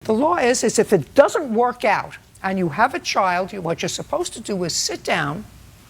The law is if it doesn't work out and you have a child, what you're supposed to do is sit down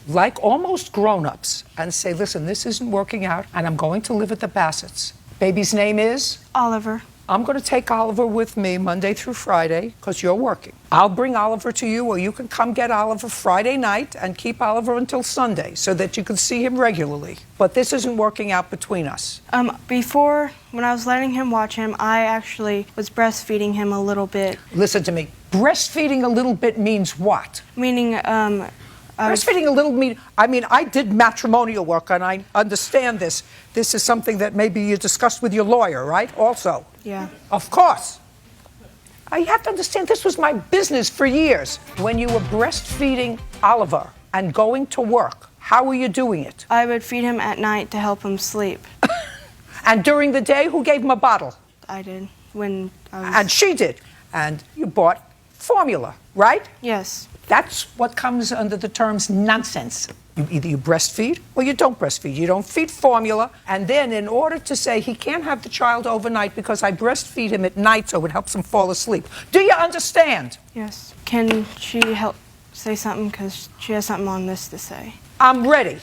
like almost grown-ups and say, listen, this isn't working out and I'm going to live at the Bassett's. Baby's name is? Oliver. I'm going to take Oliver with me Monday through Friday because you're working. I'll bring Oliver to you, or you can come get Oliver Friday night and keep Oliver until Sunday so that you can see him regularly. But this isn't working out between us. Before, when I was letting him watch him, I actually was breastfeeding him a little bit. Listen to me. Breastfeeding a little bit means what? Meaning, breastfeeding a little mean, I did matrimonial work and I understand this. This is something that maybe you discussed with your lawyer, right? Also. Yeah. Of course. You have to understand, this was my business for years. When you were breastfeeding Oliver and going to work, how were you doing it? I would feed him at night to help him sleep. And during the day, who gave him a bottle? I did. When I was... And she did. And you bought formula, right? Yes. That's what comes under the terms nonsense. Either you breastfeed or you don't breastfeed. You don't feed formula. And then in order to say he can't have the child overnight because I breastfeed him at night so it helps him fall asleep. Do you understand? Yes. Can she help say something? Because she has something on this to say. I'm ready.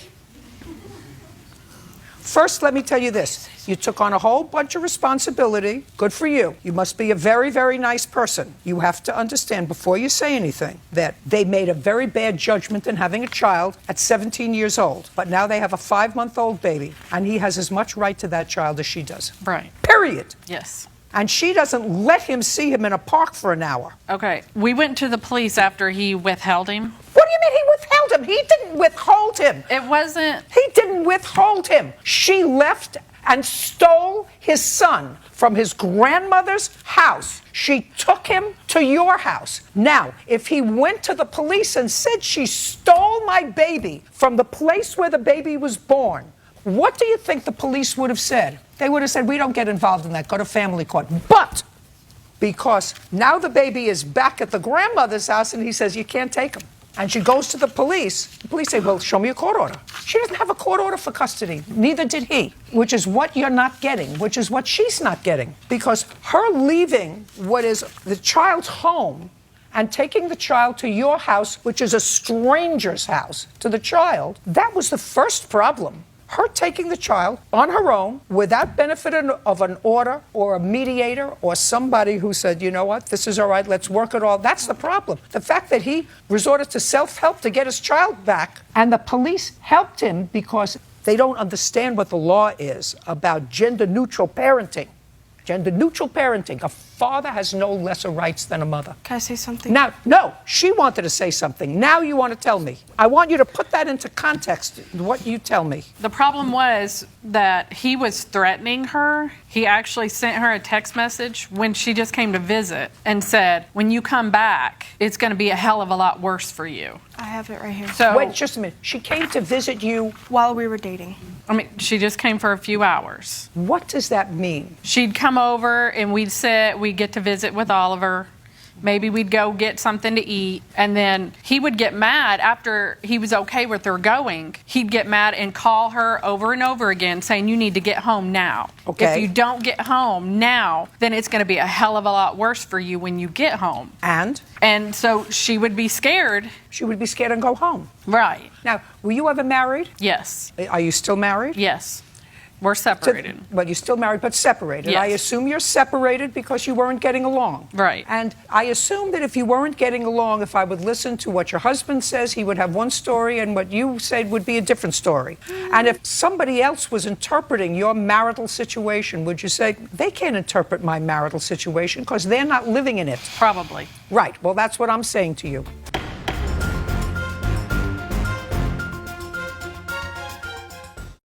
First, let me tell you this. You took on a whole bunch of responsibility. Good for you. You must be a very, very nice person. You have to understand before you say anything that they made a very bad judgment in having a child at 17 years old. But now they have a 5-month-old baby, and he has as much right to that child as she does. Right. Period. Yes. And she doesn't let him see him in a park for an hour. Okay. We went to the police after he withheld him. What do you mean he withheld him? He didn't withhold him. It wasn't... He didn't withhold him. She left and stole his son from his grandmother's house. She took him to your house. Now, if he went to the police and said she stole my baby from the place where the baby was born, what do you think the police would have said? They would have said, we don't get involved in that, go to family court. But because now the baby is back at the grandmother's house and he says, you can't take him. And she goes to the police say, well, show me a court order. She doesn't have a court order for custody. Neither did he, which is what you're not getting, which is what she's not getting. Because her leaving what is the child's home and taking the child to your house, which is a stranger's house, to the child, that was the first problem. Her taking the child on her own without benefit of an order or a mediator or somebody who said, you know what, this is all right, let's work it all. That's the problem. The fact that he resorted to self-help to get his child back, and the police helped him because they don't understand what the law is about gender-neutral parenting. Gender-neutral parenting. A father has no lesser rights than a mother. Can I say something? Now, no, she wanted to say something. Now you want to tell me. I want you to put that into context, what you tell me. The problem was that he was threatening her. He actually sent her a text message when she just came to visit and said, when you come back, it's going to be a hell of a lot worse for you. I have it right here. So, wait just a minute. She came to visit you while we were dating. She just came for a few hours. What does that mean? She'd come over and we'd sit, we'd get to visit with Oliver. Maybe we'd go get something to eat. And then he would get mad after he was okay with her going. He'd get mad and call her over and over again saying, you need to get home now. Okay. If you don't get home now, then it's going to be a hell of a lot worse for you when you get home. And so she would be scared. She would be scared and go home. Right. Now, were you ever married? Yes. Are you still married? Yes. We're separated. Well, you're still married, but separated. Yes. I assume you're separated because you weren't getting along. Right. And I assume that if you weren't getting along, if I would listen to what your husband says, he would have one story, and what you said would be a different story. And if somebody else was interpreting your marital situation, would you say, they can't interpret my marital situation because they're not living in it? Probably. Right. Well, that's what I'm saying to you.